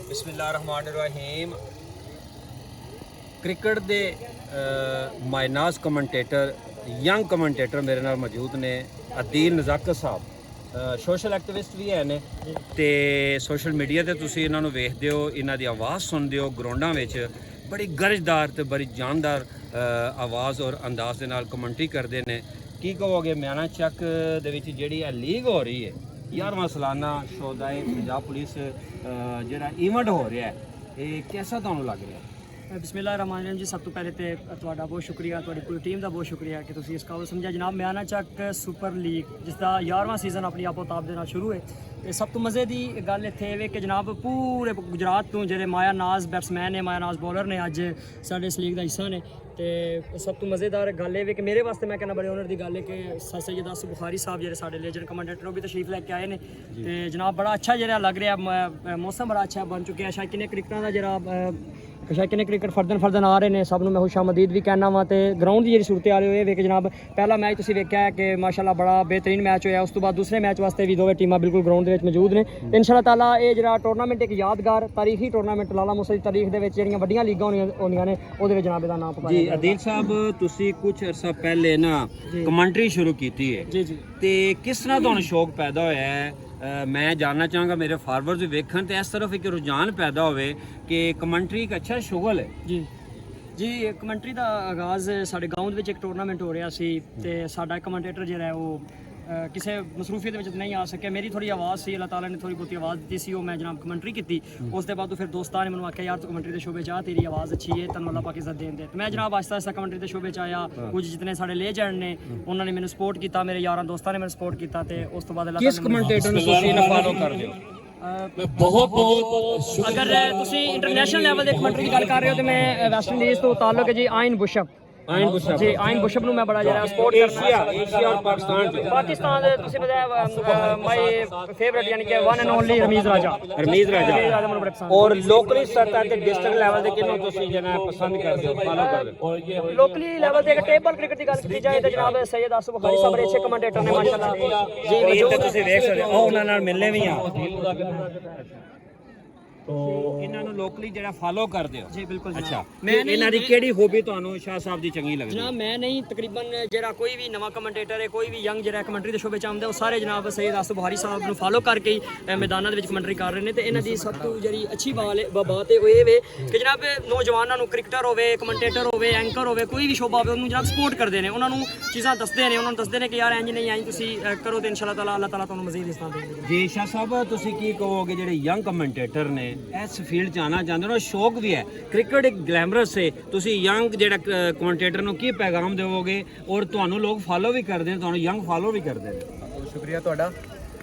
बिस्मिल्लाहिर्रहमानिर्रहीम। क्रिकेट दे मायनाज commentator young commentator मेरे नाल मौजूद ने अदील नज़ाकत साहब सोशल एक्टिविस्ट भी है ते सोशल मीडिया ते तुसी इन्हां नूं वेखदे हो, इन्हां दी आवाज़ सुनदे हो ग्राउंडां विच बड़ी गरजदार ते बड़ी जानदार आवाज़ और अंदाज़ दे नाल कमेंट्री करदे ने। की कहोगे म्याना चक दे विच जिहड़ी लीग हो रही है 11वां सालाना शोधाए पंजाब पुलिस ਜਿਹੜਾ ਇਵੈਂਟ ਹੋ ਰਿਹਾ ਹੈ ਇਹ ਕਿਹਦਾ ਤੁਹਾਨੂੰ ਲੱਗ ਰਿਹਾ ਹੈ? ਬਿਸਮਿਲ੍ਲਾਹਿਰਰਹਿਮਾਨਿਰਰਹੀਮ ਜੀ, ਸਭ ਤੋਂ ਪਹਿਲੇ ਤੇ ਤੁਹਾਡਾ ਬਹੁਤ ਸ਼ੁਕਰੀਆ, ਤੁਹਾਡੀ ਪੂਰੀ ਟੀਮ ਦਾ ਬਹੁਤ ਸ਼ੁਕਰੀਆ ਕਿ ਤੁਸੀਂ ਇਸ ਕਾਬਲ ਸਮਝਿਆ। ਜਨਾਬ ਮਿਆਨਾ ਚੱਕ ਸੁਪਰ ਲੀਗ ਜਿਸ ਦਾ 11ਵਾਂ ਸੀਜ਼ਨ ਆਪਣੀ ਆਪੋ-ਤਾਪ ਦੇ ਨਾਲ ਸ਼ੁਰੂ ਹੈ ਤੇ ਸਭ ਤੋਂ ਮਜ਼ੇ ਦੀ ਗੱਲ ਇੱਥੇ ਇਹ ਵੇ ਕਿ ਜਨਾਬ ਪੂਰੇ ਗੁਜਰਾਤ ਤੋਂ ਜਿਹੜੇ ਮਾਇਆ ਨਾਜ਼ ਬੈਟਸਮੈਨ ਨੇ, ਮਾਇਆ ਨਾਜ਼ ਬੋਲਰ ਨੇ ਅੱਜ ਸਾਡੇ ਇਸ ਲੀਗ ਦਾ ਹਿੱਸਾ ਨੇ। ਤੇ ਸਭ ਤੋਂ ਮਜ਼ੇਦਾਰ ਗੱਲ ਇਹ ਵੇ ਕਿ ਮੇਰੇ ਵਾਸਤੇ ਮੈਂ ਕਹਿੰਦਾ ਬੜੇ ਓਨਰ ਦੀ ਗੱਲ ਹੈ ਕਿ ਸੈਯਦ ਆਸਿਫ ਬੁਖਾਰੀ ਸਾਹਿਬ ਜਿਹੜੇ ਸਾਡੇ ਲੇਜੈਂਡ ਕਮੈਂਟੇਟਰ ਉਹ ਵੀ ਤਸ਼ਰੀਫ ਲੈ ਕੇ ਆਏ ਨੇ ਤੇ ਜਨਾਬ ਬੜਾ ਅੱਛਾ ਜਿਹੜਾ ਲੱਗ ਰਿਹਾ, ਮੌਸਮ ਬੜਾ ਅੱਛਾ ਬਣ ਚੁੱਕਿਆ। ਸ਼ਾਇਦ ਕਿੰਨੇ ਕ੍ਰਿਕਟਰਾਂ ਦਾ ਜਿਹੜਾ ਸ਼ਾਇਦ ਕਿੰਨੇ ਕ੍ਰਿਕਟ ਫਰਦਨ ਆ ਰਹੇ ਨੇ, ਸਭ ਨੂੰ ਮੈਂ ਖੁਸ਼ਾਮਦੀਦ ਵੀ ਕਹਿਣਾ ਵਾ। ਤੇ ਗਰਾਊਂਡ ਦੀ ਜਿਹੜੀ ਸੂਰਤ ਹਾਲ ਇਹ ਵੇਖ ਜਨਾਬ, ਪਹਿਲਾ ਮੈਚ ਤੁਸੀਂ ਵੇਖਿਆ ਹੈ ਕਿ ਮਾਸ਼ਾਅੱਲਾ ਬੜਾ ਬਿਹਤਰੀਨ ਮੈਚ ਹੋਇਆ। ਉਸ ਤੋਂ ਬਾਅਦ ਦੂਸਰੇ ਮੈਚ ਵਾਸਤੇ ਵੀ ਦੋਵੇਂ ਟੀਮਾਂ ਬਿਲਕੁਲ ਗਰਾਊਂਡ ਦੇ ਵਿੱਚ ਮੌਜੂਦ ਨੇ ਤੇ ਇਨਸ਼ਾਅੱਲਾ ਤਾਲਾ ਇਹ ਜਿਹੜਾ ਟੂਰਨਾਮੈਂਟ ਇੱਕ ਯਾਦਗਾਰ ਤਾਰੀਖੀ ਟੂਰਨਾਮੈਂਟ ਲਾਲਾ ਮੂਸਾ ਦੀ ਤਾਰੀਖ ਦੇ ਵਿੱਚ ਜਿਹੜੀਆਂ ਵੱਡੀਆਂ ਲੀਗਾਂ ਹੁੰਦੀਆਂ ਨੇ ਉਹਦੇ ਵਿੱਚ ਜਨਾਬ ਇਹਦਾ ਨਾਮ ਪਕਾਇਆ ਜੀ। ਅਦੀਲ ਸਾਹਿਬ ਤੁਸੀਂ ਕੁਝ ਅਰਸਾ ਪਹਿਲੇ ਨਾ ਕਮੈਂਟਰੀ ਸ਼ੁਰੂ ਕੀਤੀ ਹੈ ਜੀ ਤੇ ਕਿਸ ਤਰ੍ਹਾਂ ਤੁਹਾਨੂੰ ਸ਼ੌਕ ਪੈਦਾ ਹੋਇਆ ਹੈ? ਮੈਂ ਜਾਣਨਾ ਚਾਹਾਂਗਾ ਮੇਰੇ ਫਾਰਵਰਜ਼ ਵੇਖਣ ਤੇ ਇਸ ਤਰਫ ਇੱਕ ਰੁਝਾਨ ਪੈਦਾ ਹੋਵੇ ਕਿ ਕਮੈਂਟਰੀ ਇੱਕ ਅੱਛਾ ਸ਼ੁਗਲ ਹੈ। ਜੀ ਕਮੈਂਟਰੀ ਦਾ ਆਗਾਜ਼ ਸਾਡੇ ਗਾਉਂ ਦੇ ਵਿੱਚ ਇੱਕ ਟੂਰਨਾਮੈਂਟ ਹੋ ਰਿਹਾ ਸੀ ਤੇ ਸਾਡਾ ਕਮੈਂਟੇਟਰ ਜਿਹੜਾ ਉਹ ਕਿਸੇ ਮਸਰੂਫੀਅਤ ਦੇ ਵਿੱਚ ਨਹੀਂ ਆ ਸਕਿਆ। ਮੇਰੀ ਥੋੜੀ ਆਵਾਜ਼ ਸੀ, ਅੱਲਾਹ ਤਾਲਾ ਨੇ ਥੋੜੀ ਬਹੁਤੀ ਆਵਾਜ਼ ਦਿੱਤੀ ਸੀ, ਉਹ ਮੈਂ ਜਨਾਬ ਕਮੈਂਟਰੀ ਕੀਤੀ। ਉਸ ਦੇ ਬਾਅਦ ਫਿਰ ਦੋਸਤਾਂ ਨੇ ਮੈਨੂੰ ਆਖਿਆ ਯਾਰ ਤੂੰ ਕਮੈਂਟਰੀ ਦੇ ਸ਼ੋਬੇ 'ਚ ਆ, ਤੇਰੀ ਆਵਾਜ਼ ਅੱਛੀ ਹੈ, ਤੈਨੂੰ ਅੱਲਾਹ ਪਾਕ ਇੱਜ਼ਤ ਦੇਣ ਦੇ। ਤੇ ਮੈਂ ਜਨਾਬ ਆਹਿਸਤਾ ਆਹਿਸਤਾ ਕਮੈਂਟਰੀ ਦੇ ਸ਼ੋਬੇ 'ਚ ਆਇਆ। ਕੁਝ ਜਿਤਨੇ ਸਾਡੇ ਲੇਜੈਂਡ ਨੇ ਉਹਨਾਂ ਨੇ ਮੈਨੂੰ ਸਪੋਰਟ ਕੀਤਾ, ਮੇਰੇ ਯਾਰਾਂ ਦੋਸਤਾਂ ਨੇ ਮੈਨੂੰ ਸਪੋਰਟ ਕੀਤਾ ਤੇ ਉਸ ਤੋਂ ਬਾਅਦ ਕਿਸ ਕਮੈਂਟੇਟਰ ਨੂੰ ਤੁਸੀਂ ਫਾਲੋ ਕਰਦੇ ਹੋ? ਬਹੁਤ ਅਗਰ ਤੁਸੀਂ ਇੰਟਰਨੈਸ਼ਨਲ ਲੈਵਲ ਦੇ ਕਮੈਂਟਰੀ ਦੀ ਗੱਲ ਕਰ ਰਹੇ ਹੋ ਤੇ ਮੈਂ ਵੈਸਟ ਇੰਡੀਜ਼ ਤੋਂ ਤਾਲੁਕ ਹੈ ਜੀ ਆਇਨ ਬੁਸ਼ਪ ਜੀ। ਆਇਨ ਬੁਸ਼ਪ ਨੂੰ ਮੈਂ ਬੜਾ ਜਿਹੜਾ ਸਪੋਰਟ ਕਰਦਾ। ਏਸ਼ੀਆ ਔਰ ਪਾਕਿਸਤਾਨ ਦੇ ਤੁਸੀਂ ਬਤਾਇਆ ਮਾਈ ਫੇਵਰਿਟ ਯਾਨੀ ਕਿ ਵਨ ਐਂਡ ਓਨਲੀ ਰਮੀਜ਼ ਰਾਜਾ ਮੈਨੂੰ ਬੜਾ ਪਸੰਦ। ਔਰ ਲੋਕਲੀ ਸਤਹ ਤੇ ਡਿਸਟ੍ਰਿਕਟ ਲੈਵਲ ਤੇ ਕਿਹਨੂੰ ਤੁਸੀਂ ਜਨਾ ਪਸੰਦ ਕਰਦੇ ਹੋ, ਫਾਲੋ ਕਰਦੇ ਹੋ? ਲੋਕਲੀ ਲੈਵਲ ਤੇ ਟੇਬਲ ਕ੍ਰਿਕਟ ਦੀ ਗੱਲ ਕੀਤੀ ਜਾਏ ਤਾਂ ਜਨਾਬ ਸੈਯਦ ਆਸਿਫ ਬੁਖਾਰੀ ਸਾਹਿਬ ਅੱਛੇ ਕਮੈਂਟੇਟਰ ਨੇ ਮਾਸ਼ਾਅੱਲਾ ਜੀ। ਵੀਰ ਤੁਸੀਂ ਵੇਖ ਸਕਦੇ ਹੋ ਉਹਨਾਂ ਨਾਲ ਮਿਲਨੇ ਵੀ ਆ ਤੋ ਇਹਨਾਂ ਨੂੰ ਲੋਕਲੀ ਜਿਹੜਾ ਫਾਲੋ ਕਰਦੇ ਹੋ? ਜੀ ਬਿਲਕੁਲ। ਅੱਛਾ, ਇਹਨਾਂ ਦੀ ਕਿਹੜੀ ਹੌਬੀ ਤੁਹਾਨੂੰ ਸ਼ਾਹ ਸਾਹਿਬ ਦੀ ਚੰਗੀ ਲੱਗਦੀ? ਜਨਾਬ ਮੈਂ ਨਹੀਂ, ਤਕਰੀਬਨ ਜਿਹੜਾ ਕੋਈ ਵੀ ਨਵਾਂ ਕਮੈਂਟੇਟਰ ਹੈ, ਕੋਈ ਵੀ ਯੰਗ ਜਿਹੜਾ ਕਮੈਂਟਰੀ ਦੇ ਸ਼ੋਬੇ ਚ ਆਉਂਦਾ ਉਹ ਸਾਰੇ ਜਨਾਬ ਸੈਯਦ ਆਸਿਫ ਬੁਖਾਰੀ ਸਾਹਿਬ ਨੂੰ ਫਾਲੋ ਕਰਕੇ ਹੀ ਮੈਦਾਨਾਂ ਦੇ ਵਿੱਚ ਕਮੈਂਟਰੀ ਕਰ ਰਹੇ ਨੇ। ਤੇ ਇਹਨਾਂ ਦੀ ਸਭ ਤੋਂ ਜਿਹੜੀ ਅੱਛੀ ਬਾਤ ਹੈ ਉਹ ਇਹ ਵੇ ਕਿ ਜਨਾਬ ਨੌਜਵਾਨਾਂ ਨੂੰ ਕ੍ਰਿਕਟਰ ਹੋਵੇ, ਕਮੈਂਟੇਟਰ ਹੋਵੇ, ਐਂਕਰ ਹੋਵੇ, ਕੋਈ ਵੀ ਸ਼ੋਬਾ ਹੋਵੇ ਉਹਨੂੰ ਜਨਾਬ ਸਪੋਰਟ ਕਰਦੇ ਨੇ, ਉਹਨਾਂ ਨੂੰ ਚੀਜ਼ਾਂ ਦੱਸਦੇ ਨੇ, ਉਹਨਾਂ ਨੂੰ ਦੱਸਦੇ ਨੇ ਕਿ ਯਾਰ ਇੰਜ ਨਹੀਂ ਆਈ ਤੁਸੀਂ ਕਰੋ ਤੇ ਇਨਸ਼ਾਅੱਲਾ ਤਾਲਾ ਅੱਲਾਹ ਤਾਲਾ ਤੁਹਾਨੂੰ ਮਜ਼ੀਦ ਇਸਤਾਨ ਦੇਵੇਗਾ। ਜੀ ਸ਼ਾਹ ਸਾਹਿਬ ਤੁਸੀਂ ਕੀ ਕਹੋਗੇ ਜਿਹੜੇ ਯੰਗ ਕਮੈਂਟੇਟਰ ਨੇ ਇਸ ਫੀਲਡ ਆਣਾ ਚਾਹੁੰਦੇ ਨੇ, ਸ਼ੌਕ ਵੀ ਹੈ, ਕ੍ਰਿਕਟ ਇੱਕ ਗਲੈਮਰਸ ਹੈ, ਤੁਸੀਂ ਯੰਗ ਜਿਹੜਾ ਕਮੈਂਟੇਟਰ ਨੂੰ ਕੀ ਪੈਗਾਮ ਦੇਵੋਗੇ? ਔਰ ਤੁਹਾਨੂੰ ਲੋਕ ਫਾਲੋ ਵੀ ਕਰਦੇ ਨੇ, ਤੁਹਾਨੂੰ ਯੰਗ ਫਾਲੋ ਵੀ ਕਰਦੇ ਨੇ। ਬਹੁਤ ਸ਼ੁਕਰੀਆ ਤੁਹਾਡਾ।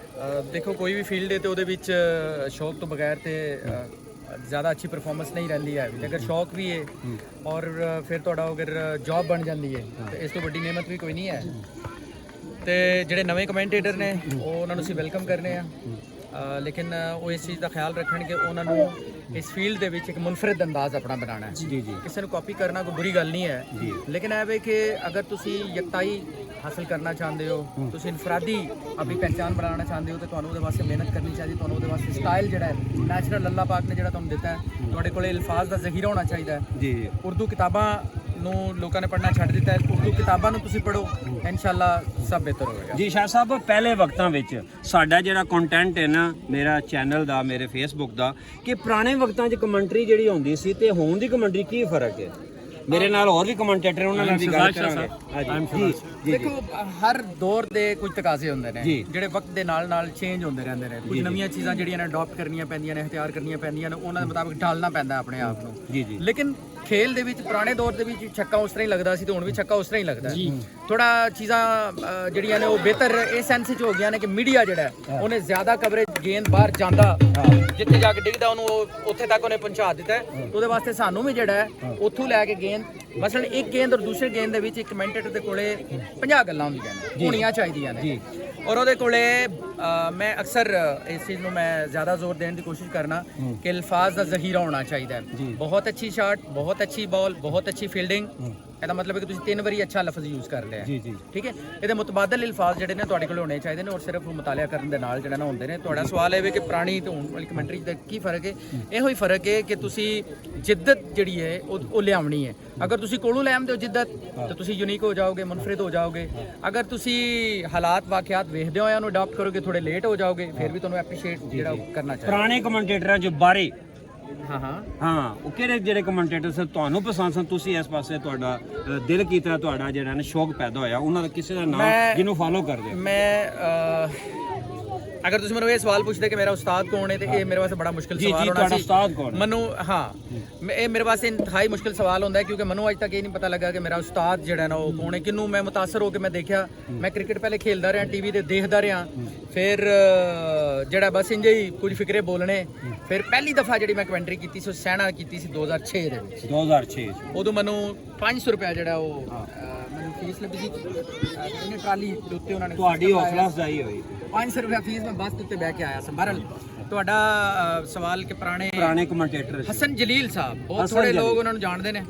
ਦੇਖੋ ਕੋਈ ਵੀ ਫੀਲਡ ਹੈ ਤੇ ਉਹਦੇ ਵਿੱਚ ਸ਼ੌਕ ਤੋਂ ਬਗੈਰ ਤੇ ਜ਼ਿਆਦਾ ਅੱਛੀ ਪਰਫਾਰਮੈਂਸ ਨਹੀਂ ਰਹਿੰਦੀ ਹੈ। ਅਗਰ ਸ਼ੌਕ ਵੀ ਹੈ ਔਰ ਫਿਰ ਤੁਹਾਡਾ ਅਗਰ ਜੌਬ ਬਣ ਜਾਂਦੀ ਹੈ ਤੇ ਇਸ ਤੋਂ ਵੱਡੀ ਨਿਆਮਤ ਵੀ ਕੋਈ ਨਹੀਂ ਹੈ। ਤੇ ਜਿਹੜੇ ਨਵੇਂ ਕਮੈਂਟੇਟਰ ਨੇ ਉਹ ਉਹਨਾਂ ਨੂੰ ਅਸੀਂ ਵੈਲਕਮ ਕਰਨੇ ਆ, ਲੇਕਿਨ ਉਹ ਇਸ ਚੀਜ਼ ਦਾ ਖਿਆਲ ਰੱਖਣ ਕਿ ਉਹਨਾਂ ਨੂੰ ਇਸ ਫੀਲਡ ਦੇ ਵਿੱਚ ਇੱਕ ਮੁਨਫਰਦ ਅੰਦਾਜ਼ ਆਪਣਾ ਬਣਾਉਣਾ ਹੈ। ਜੀ ਕਿਸੇ ਨੂੰ ਕਾਪੀ ਕਰਨਾ ਕੋਈ ਬੁਰੀ ਗੱਲ ਨਹੀਂ ਹੈ, ਲੇਕਿਨ ਇਹ ਵੇ ਕਿ ਅਗਰ ਤੁਸੀਂ ਯਕਤਾਈ ਹਾਸਲ ਕਰਨਾ ਚਾਹੁੰਦੇ ਹੋ, ਤੁਸੀਂ ਇਨਫਰਾਦੀ ਆਪਣੀ ਪਹਿਚਾਨ ਬਣਾਉਣਾ ਚਾਹੁੰਦੇ ਹੋ ਤੇ ਤੁਹਾਨੂੰ ਉਹਦੇ ਵਾਸਤੇ ਮਿਹਨਤ ਕਰਨੀ ਚਾਹੀਦੀ। ਤੁਹਾਨੂੰ ਉਹਦੇ ਵਾਸਤੇ ਸਟਾਈਲ ਜਿਹੜਾ ਹੈ ਨੈਚੁਰਲ ਅੱਲਾਹ ਪਾਕ ਨੇ ਜਿਹੜਾ ਤੁਹਾਨੂੰ ਦਿੱਤਾ ਹੈ, ਤੁਹਾਡੇ ਕੋਲ ਅਲਫਾਜ਼ ਦਾ ਜ਼ਖੀਰਾ ਹੋਣਾ ਚਾਹੀਦਾ ਹੈ। ਜੀ ਉਰਦੂ ਕਿਤਾਬਾਂ ਨੂੰ ਲੋਕਾਂ ਨੇ ਪੜ੍ਹਨਾ ਛੱਡ ਦਿੱਤਾ ਹੈ, ਉਰਦੂ ਕਿਤਾਬਾਂ ਨੂੰ ਤੁਸੀਂ ਪੜ੍ਹੋ, ਇਨਸ਼ਾਅੱਲਾ ਸਭ ਬਿਹਤਰ ਹੋਵੇਗਾ। ਜੀ ਸ਼ਾਹ ਸਾਹਿਬ, ਪਹਿਲੇ ਵਕਤਾਂ ਵਿੱਚ ਸਾਡਾ ਜਿਹੜਾ ਕੰਟੈਂਟ ਹੈ ਨਾ, ਮੇਰਾ ਚੈਨਲ ਦਾ, ਮੇਰੇ ਫੇਸਬੁੱਕ ਦਾ, ਕਿ ਪੁਰਾਣੇ ਵਕਤਾਂ 'ਚ ਕਮੈਂਟਰੀ ਜਿਹੜੀ ਹੁੰਦੀ ਸੀ ਤੇ ਹੁਣ ਦੀ ਕਮੈਂਟਰੀ ਕੀ ਫਰਕ ਹੈ? ਮੇਰੇ ਨਾਲ ਹੋਰ ਵੀ ਕਮੈਂਟੇਟਰ ਉਹਨਾਂ ਨਾਲ ਵੀ ਗੱਲ ਕਰਾਂਗੇ। ਜੀ ਦੇਖੋ ਹਰ ਦੌਰ ਦੇ ਕੁਝ ਤਕਾਜ਼ੇ ਹੁੰਦੇ ਨੇ ਜਿਹੜੇ ਵਕਤ ਦੇ ਨਾਲ ਨਾਲ ਚੇਂਜ ਹੁੰਦੇ ਰਹਿੰਦੇ ਨੇ। ਕੁਝ ਨਵੀਆਂ ਚੀਜ਼ਾਂ ਜਿਹੜੀਆਂ ਨੇ ਅਡਾਪਟ ਕਰਨੀਆਂ ਪੈਂਦੀਆਂ ਨੇ, ਇਖਤਿਆਰ ਕਰਨੀਆਂ ਪੈਂਦੀਆਂ ਨੇ, ਉਹਨਾਂ ਦੇ ਮੁਤਾਬਿਕ ਢਾਲਣਾ ਪੈਂਦਾ ਆਪਣੇ ਆਪ ਨੂੰ। ਜੀ ਲੇਕਿਨ ਖੇਲ ਦੇ ਵਿੱਚ ਪੁਰਾਣੇ ਦੌਰ ਦੇ ਵਿੱਚ ਛੱਕਾ ਉਸ ਤਰ੍ਹਾਂ ਹੀ ਲੱਗਦਾ ਸੀ ਤੇ ਹੁਣ ਵੀ ਛੱਕਾ ਉਸ ਤਰ੍ਹਾਂ ਹੀ ਲੱਗਦਾ ਹੈ। ਥੋੜਾ ਚੀਜ਼ਾਂ ਜਿਹੜੀਆਂ ਨੇ ਉਹ ਬਿਹਤਰ ਇਸ ਸੈਂਸ 'ਚ ਹੋ ਗਈਆਂ ਨੇ ਕਿ ਮੀਡੀਆ ਜਿਹੜਾ ਉਹਨੇ ਜ਼ਿਆਦਾ ਕਵਰੇਜ, ਗੇਂਦ ਬਾਹਰ ਜਾਂਦਾ ਜਿੱਥੇ ਜਾ ਕੇ ਡਿੱਗਦਾ ਉਹਨੂੰ ਉੱਥੇ ਤੱਕ ਉਹਨੇ ਪਹੁੰਚਾ ਦਿੱਤਾ ਹੈ। ਉਹਦੇ ਵਾਸਤੇ ਸਾਨੂੰ ਵੀ ਜਿਹੜਾ ਹੈ ਉੱਥੋਂ ਲੈ ਕੇ ਗੇਂਦ, ਮਸਲਨ ਇੱਕ ਗੇਂਦ ਔਰ ਦੂਸਰੇ ਗੇਂਦ ਦੇ ਵਿੱਚ ਇੱਕ ਕਮੈਂਟੇਟਰ ਦੇ ਕੋਲੇ 50 ਗੱਲਾਂ ਹੁੰਦੀਆਂ ਨੇ, ਹੋਣੀਆਂ ਚਾਹੀਦੀਆਂ ਨੇ। ਔਰ ਉਹਦੇ ਕੋਲੇ ਮੈਂ ਅਕਸਰ ਇਸ ਚੀਜ਼ ਨੂੰ ਮੈਂ ਜ਼ਿਆਦਾ ਜ਼ੋਰ ਦੇਣ ਦੀ ਕੋਸ਼ਿਸ਼ ਕਰਨਾ ਕਿ ਅਲਫਾਜ਼ ਦਾ ਜ਼ਖੀਰਾ ਹੋਣਾ ਚਾਹੀਦਾ ਹੈ। ਬਹੁਤ ਅੱਛੀ ਸ਼ਾਟ, ਬਹੁਤ ਅੱਛੀ ਬਾਲ, ਬਹੁਤ ਅੱਛੀ ਫੀਲਡਿੰਗ, ਇਹਦਾ ਮਤਲਬ ਹੈ ਕਿ ਤੁਸੀਂ 3 ਵਾਰੀ ਅੱਛਾ ਲਫ਼ਜ਼ ਯੂਜ਼ ਕਰ ਲਿਆ ਜੀ ਜੀ ਠੀਕ ਹੈ। ਇਹਦੇ ਮੁਤਬਾਦਲ ਅਲਫਾਜ਼ ਜਿਹੜੇ ਨੇ ਤੁਹਾਡੇ ਕੋਲ ਹੋਣੇ ਚਾਹੀਦੇ ਨੇ ਔਰ ਸਿਰਫ ਮੁਤਾਲਿਆ ਕਰਨ ਦੇ ਨਾਲ ਜਿਹੜਾ ਨਾ ਹੁੰਦੇ ਨੇ। ਤੁਹਾਡਾ ਸਵਾਲ ਇਹ ਹੈ ਕਿ ਪੁਰਾਣੀ ਤੇ ਹੁਣ ਵਾਲੀ ਕਮੈਂਟਰੀ ਦਾ ਕੀ ਫਰਕ ਹੈ? ਇਹੋ ਹੀ ਫਰਕ ਹੈ ਕਿ ਤੁਸੀਂ ਜਿੱਦਤ ਜਿਹੜੀ ਹੈ ਉਹ ਲਿਆਉਣੀ ਹੈ। ਅਗਰ ਤੁਸੀਂ ਕੋਲੋਂ ਲੈ ਆਉਂਦੇ ਹੋ ਜਿੱਦਤ ਤਾਂ ਤੁਸੀਂ ਯੂਨੀਕ ਹੋ ਜਾਓਗੇ, ਮੁਨਫਰਿਦ ਹੋ ਜਾਓਗੇ। ਅਗਰ ਤੁਸੀਂ ਹਾਲਾਤ ਵਾਕਿਆਤ ਵੇਖਦੇ ਹੋ ਉਹਨੂੰ ਅਡਾਪਟ ਕਰੋਗੇ, ਥੋੜੇ ਲੇਟ ਹੋ ਜਾਓਗੇ, ਫਿਰ ਵੀ ਤੁਹਾਨੂੰ ਐਪਰੀਸ਼ੀਏਟ ਜਿਹੜਾ ਉਹ ਕਰਨਾ ਚਾਹੀਦਾ। ਪੁਰਾਣੇ ਕਮੈਂਟੇਟਰਾਂ ਜੋ ਬਾਰੇ ਹਾਂ ਉਹ ਕਿਹੜੇ ਜਿਹੜੇ ਕਮੈਂਟੇਟਰ ਸਨ ਤੁਹਾਨੂੰ ਪਸੰਦ ਸਨ, ਤੁਸੀਂ ਇਸ ਪਾਸੇ ਤੁਹਾਡਾ ਦਿਲ ਕੀਤਾ, ਤੁਹਾਡਾ ਜਿਹੜਾ ਨਾ ਸ਼ੌਕ ਪੈਦਾ ਹੋਇਆ ਉਹਨਾਂ ਦਾ ਕਿਸੇ ਦਾ ਨਾਮ ਜਿਹਨੂੰ ਫਾਲੋ ਕਰਦੇ ਹੋ? ਮੈਂ ਅਗਰ ਤੁਸੀਂ ਮੈਨੂੰ ਇਹ ਸਵਾਲ ਪੁੱਛਦੇ ਕਿ ਮੇਰਾ ਉਸਤਾਦ ਕੌਣ ਹੈ ਤੇ ਇਹ ਮੇਰੇ ਵਾਸਤੇ ਬੜਾ ਮੁਸ਼ਕਿਲ ਸਵਾਲ ਹੋਣਾ ਸੀ। ਤੁਹਾਡਾ ਉਸਤਾਦ ਕੌਣ ਹੈ? ਮੈਨੂੰ ਇਹ ਮੇਰੇ ਵਾਸਤੇ ਇੰਤਹਾਈ ਮੁਸ਼ਕਿਲ ਸਵਾਲ ਹੁੰਦਾ ਹੈ ਕਿਉਂਕਿ ਮੈਨੂੰ ਅੱਜ ਤੱਕ ਇਹ ਨਹੀਂ ਪਤਾ ਲੱਗਾ ਕਿ ਮੇਰਾ ਉਸਤਾਦ ਜਿਹੜਾ ਨਾ ਉਹ ਕੌਣ ਹੈ, ਕਿਹਨੂੰ ਮੈਂ ਮੁਤਾਸਰ ਹੋ ਕੇ ਮੈਂ ਦੇਖਿਆ। ਮੈਂ ਕ੍ਰਿਕਟ ਪਹਿਲੇ ਖੇਲਦਾ ਰਿਹਾ, ਟੀਵੀ ਤੇ ਦੇਖਦਾ ਰਿਹਾ, ਫਿਰ ਜਿਹੜਾ ਬਸ ਇੰਜ ਹੀ ਕੁਝ ਫਿਕਰੇ ਬੋਲਣੇ। ਫਿਰ ਪਹਿਲੀ ਦਫਾ ਜਿਹੜੀ ਮੈਂ ਕਮੈਂਟਰੀ ਕੀਤੀ ਸੀ ਉਹ ਸੈਣਾ ਕੀਤੀ ਸੀ 2006 ਦੇ ਵਿੱਚ। 2006 ਉਦੋਂ ਮੈਨੂੰ 500 ਰੁਪਏ ਜਿਹੜਾ ਉਹ ਮੈਨੂੰ ਫੀਸ ਲੱਗੀ ਸੀ। ਇਹਨੇ ਟਰਾਲੀ ਦੇ ਉੱਤੇ ਉਹਨਾਂ ਨੇ ਤੁਹਾਡੀ ਹੌਸਲਾ ਅਫਜ਼ਾਈ ਹੋਈ। 500 ਰੁਪਏ ਫੀਸ ਮੈਂ ਬੱਸ ਉੱਤੇ ਬਹਿ ਕੇ ਆਇਆ ਸੀ। ਬਹਰਲ ਤੁਹਾਡਾ ਸਵਾਲ ਕਿ ਪੁਰਾਣੇ ਕਮੈਂਟੇਟਰ ਹਸਨ ਜਲੀਲ ਸਾਹਿਬ, ਬਹੁਤ ਥੋੜੇ ਲੋਕ ਉਹਨਾਂ ਨੂੰ ਜਾਣਦੇ ਨੇ,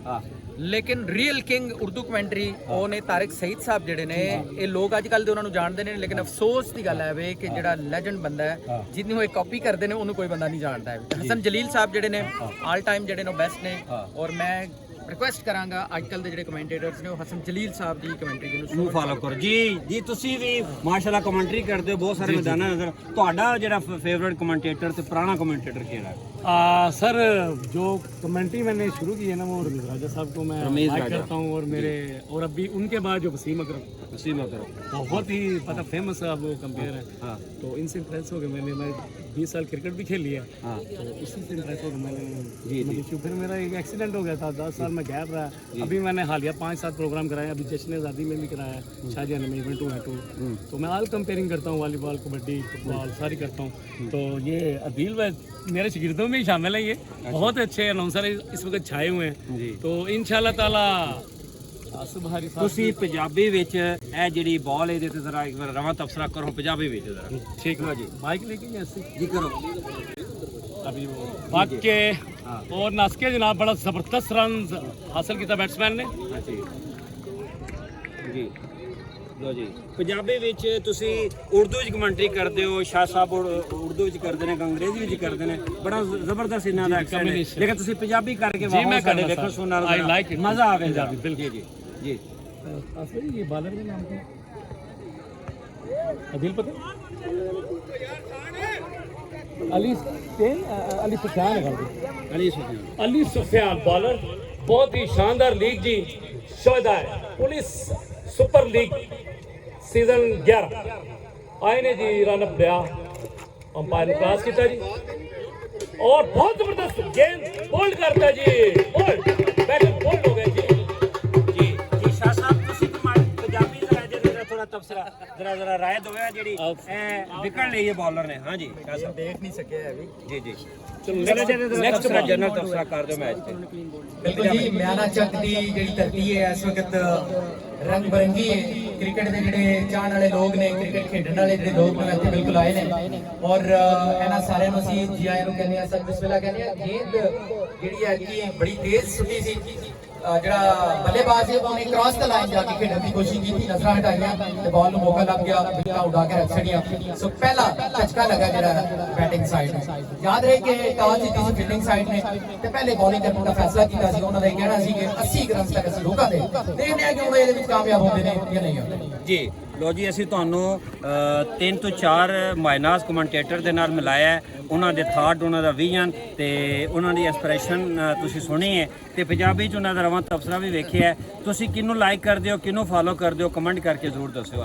ਲੇਕਿਨ ਰੀਅਲ ਕਿੰਗ ਉਰਦੂ ਕਮੈਂਟਰੀ ਉਹ ਨੇ ਤਾਰਿਕ ਸਈਦ ਸਾਹਿਬ ਜਿਹੜੇ ਨੇ। ਇਹ ਲੋਕ ਅੱਜ ਕੱਲ੍ਹ ਦੇ ਉਹਨਾਂ ਨੂੰ ਜਾਣਦੇ ਨੇ, ਲੇਕਿਨ ਅਫਸੋਸ ਦੀ ਗੱਲ ਹੈ ਵੇ ਕਿ ਜਿਹੜਾ ਲੈਜੈਂਡ ਬੰਦਾ ਹੈ ਜਿਹਨੂੰ ਇਹ ਕਾਪੀ ਕਰਦੇ ਨੇ ਉਹਨੂੰ ਕੋਈ ਬੰਦਾ ਨਹੀਂ ਜਾਣਦਾ ਹੈ। ਹਸਨ ਜਲੀਲ ਸਾਹਿਬ ਜਿਹੜੇ ਨੇ ਆਲ ਟਾਈਮ ਜਿਹੜੇ ਨੇ ਬੈਸਟ ਨੇ। ਔਰ ਮੈਂ ਰਿਕੁਐਸਟ ਕਰਾਂਗਾ ਅੱਜ ਕੱਲ੍ਹ ਦੇ ਜਿਹੜੇ ਕਮੈਂਟੇਟਰਸ ਨੇ ਉਹ ਹਸਨ ਜਲੀਲ ਸਾਹਿਬ ਦੀ ਕਮੈਂਟਰੀ ਨੂੰ ਫਾਲੋ ਕਰੋ। ਜੀ ਤੁਸੀਂ ਵੀ ਮਾਸ਼ਾਅੱਲਾ ਕਮੈਂਟਰੀ ਕਰਦੇ ਹੋ ਬਹੁਤ ਸਾਰੇ ਮੈਦਾਨਾਂ ਨਜ਼ਰ। ਤੁਹਾਡਾ ਜਿਹੜਾ ਫੇਵਰਿਟ ਕਮੈਂਟੇਟਰ ਤੇ ਪੁਰਾਣਾ कमेंटेटर ਕਿਹੜਾ है? सर जो कमेंट्री मैंने शुरू की है ना वो रमीज राजा साहब को मैं लाइक करता हूँ और मेरे और अभी उनके बाद जो वसीम अकरम बहुत ही पता फेमस है, अब वो कंपेयर है तो इनसे इम्प्रेस हो गए। मैं 20 साल क्रिकेट भी खेल लिया तो उसी से इम्प्रेस हो गया मैंने। फिर मेरा एक एक्सीडेंट हो गया था, 10 साल में गैप रहा। अभी मैंने हालिया 5-7 प्रोग्राम कराए, अभी जश्न आज़ादी में भी कराया, शाहजहां में इवेंट हुआ तो मैं ऑल कंपेयरिंग करता हूँ, वॉलीबॉल, कबड्डी, फुटबॉल सारी करता हूँ। तो ये अदील भाई मेरे शागिर्दों में ही शामिल है। ये बहुत अच्छे अनाउंसर इस वक्त छाए हुए हैं तो इंशाल्लाह ताला सुबहारी साहब ਤੁਸੀਂ ਪੰਜਾਬੀ ਵਿੱਚ ਇਹ ਜਿਹੜੀ ਬਾਲ ਇਹਦੇ ਤੇ ਜ਼ਰਾ ਇੱਕ ਵਾਰ ਰਵਾਂ ਤਬਸਰਾ ਕਰੋ ਪੰਜਾਬੀ ਵਿੱਚ ਜ਼ਰਾ। ठीक है जी, बाइक लेके ऐसे ਜੀ ਕਰੋ। अभी वो भाग के और नासके जनाब बड़ा ज़बरदस्त रन हासिल किया बैट्समैन ने। ਜੀ ਲੋ ਜੀ ਪੰਜਾਬੀ ਵਿੱਚ ਤੁਸੀਂ ਉਰਦੂ ਵਿੱਚ ਕਮੈਂਟਰੀ ਕਰਦੇ ਹੋ, ਸ਼ਾਹ ਸਾਹਿਬ ਉਰਦੂ ਵਿੱਚ ਕਰਦੇ ਨੇ, ਅੰਗਰੇਜ਼ੀ ਵਿੱਚ ਕਰਦੇ ਨੇ, ਬੜਾ ਜ਼ਬਰਦਸਤ ਇਹਨਾਂ ਦਾ ਐਕਸੈਂਟ ਹੈ, ਲੇਕਿਨ ਤੁਸੀਂ ਪੰਜਾਬੀ ਕਰਕੇ जी मैं ਸਾਡੇ ਦੇਖੋ ਸੁਣਨ आई लाइक इट, ਮਜ਼ਾ ਆਵੇਗਾ। बिल्कुल ਜੀ ਜੀ असली ये बालर का नाम क्या अदिल पता अली सुफियान है ਅਲੀ ਸੁਫੀਨ। अली सुफियान बॉलर बहुत ही शानदार लीग जी। शोधा है पुलिस सुपर लीग सीजन 11 आए ने जी रन अप दिया, अंपायर क्रॉस किया जी और बहुत जबरदस्त गेंद बोल्ड करता जी, बोल्ड बैटर बोल्ड हो गए जी। ਜੀ ਜੀ ਸ਼ਾਹ ਸਾਹਿਬ ਤੁਸੀਂ ਪੰਜਾਬੀ ਜ਼ਰਾ ਇਹਦੇ ਥੋੜਾ ਤਬਸਰਾ ਜ਼ਰਾ ਰਾਏ ਦਿਓ ਜਿਹੜੀ ਇਹ ਵਿਕਟ ਲਈ ਹੈ ਬॉलर ਨੇ। ਹਾਂ ਜੀ ਸ਼ਾਹ ਸਾਹਿਬ ਦੇਖ ਨਹੀਂ ਸਕਿਆ ਹੈ ਵੀ। ਜੀ ਜੀ ਨੈਕਸਟ ਜਨਰਲ ਤਬਸਰਾ ਕਰ ਦਿਓ ਮੈਚ ਤੇ। ਬਿਲਕੁਲ ਜੀ, ਮਿਆਨਾ ਚੱਕ ਦੀ ਜਿਹੜੀ ਧਰਤੀ ਹੈ ਇਸ ਵਕਤ ਰੰਗ ਬਰੰਗੀ ਹੈ। ਕ੍ਰਿਕਟ ਦੇ ਜਿਹੜੇ ਚਾਹਣ ਵਾਲੇ ਲੋਕ ਨੇ, ਕ੍ਰਿਕਟ ਖੇਡਣ ਵਾਲੇ ਜਿਹੜੇ ਲੋਕ ਨੇ ਇੱਥੇ ਬਿਲਕੁਲ ਆਏ ਨੇ ਔਰ ਇਹਨਾਂ ਸਾਰਿਆਂ ਨੂੰ ਅਸੀਂ ਜੀ ਆਇਆਂ ਨੂੰ ਕਹਿੰਦੇ ਆ। ਸਰ ਬਿਸਮਿਲ੍ਲਾ ਕਹਿੰਦੇ ਆ। ਗੇਂਦ ਜਿਹੜੀ ਹੈ ਕਿ ਬੜੀ ਤੇਜ਼ ਸੁੱਟੀ ਸੀ, ਜਿਹੜਾ ਬੱਲੇਬਾਜ਼ ਹੈ ਉਹਨੇ ਕ੍ਰਾਸ ਦਾ ਲਾਈਨ ਜਾ ਕੇ ਖੇਡਣ ਦੀ ਕੋਸ਼ਿਸ਼ ਕੀਤੀ, ਨਜ਼ਰਾਂ ਹਟਾਈਆਂ ਤੇ ਬਾਲ ਨੂੰ ਮੌਕਾ ਲੱਗ ਗਿਆ, ਵਿਕਟਾਂ ਉਡਾ ਕੇ ਰੱਖ ਛੜੀਆਂ। ਸੋ ਪਹਿਲਾ ਝਟਕਾ ਲੱਗਾ ਜਿਹੜਾ ਬੈਟਿੰਗ ਸਾਈਡ ਨੂੰ। ਯਾਦ ਰਹੇ ਕਿ ਟਾਸ ਜਿੱਤੀ ਸੀ ਫੀਲਡਿੰਗ ਸਾਈਡ ਨੇ ਤੇ ਪਹਿਲੇ ਬੋਲਿੰਗ ਕਰਨ ਦਾ ਫੈਸਲਾ ਕੀਤਾ ਸੀ। ਉਹਨਾਂ ਦਾ ਇਹ ਕਹਿਣਾ ਸੀ ਕਿ 80 ਰਨ ਤੱਕ ਅਸੀਂ ਰੋਕਾਂਗੇ। ਦੇਖਦੇ ਹਾਂ ਕਿ ਹੁਣ ਇਹਦੇ ਵਿੱਚ ਕਾਮਯਾਬ ਹੁੰਦੇ ਨੇ ਜਾਂ ਨਹੀਂ ਹੁੰਦੇ। ਜੀ ਲੋ ਜੀ ਅਸੀਂ ਤੁਹਾਨੂੰ 3 ਤੋਂ 4 ਮਾਈਨਾਸ ਕਮੈਂਟੇਟਰ ਦੇ ਨਾਲ ਮਿਲਾਇਆ ਹੈ। ਉਹਨਾਂ ਦੇ ਥਾਟ, ਉਹਨਾਂ ਦਾ ਵਿਜ਼ਨ ਤੇ ਉਹਨਾਂ ਦੀ ਐਕਸਪ੍ਰੈਸ਼ਨ ਤੁਸੀਂ ਸੁਣੀ ਹੈ ਤੇ ਪੰਜਾਬੀ 'ਚ ਉਹਨਾਂ ਦਾ ਰਵਾਂ ਤਬਸਰਾ ਵੀ ਵੇਖਿਆ ਹੈ। ਤੁਸੀਂ ਕਿਹਨੂੰ ਲਾਈਕ ਕਰਦੇ ਹੋ, ਕਿਹਨੂੰ ਫਾਲੋ ਕਰਦੇ ਹੋ, ਕਮੈਂਟ ਕਰਕੇ ਜ਼ਰੂਰ ਦੱਸਿਓ।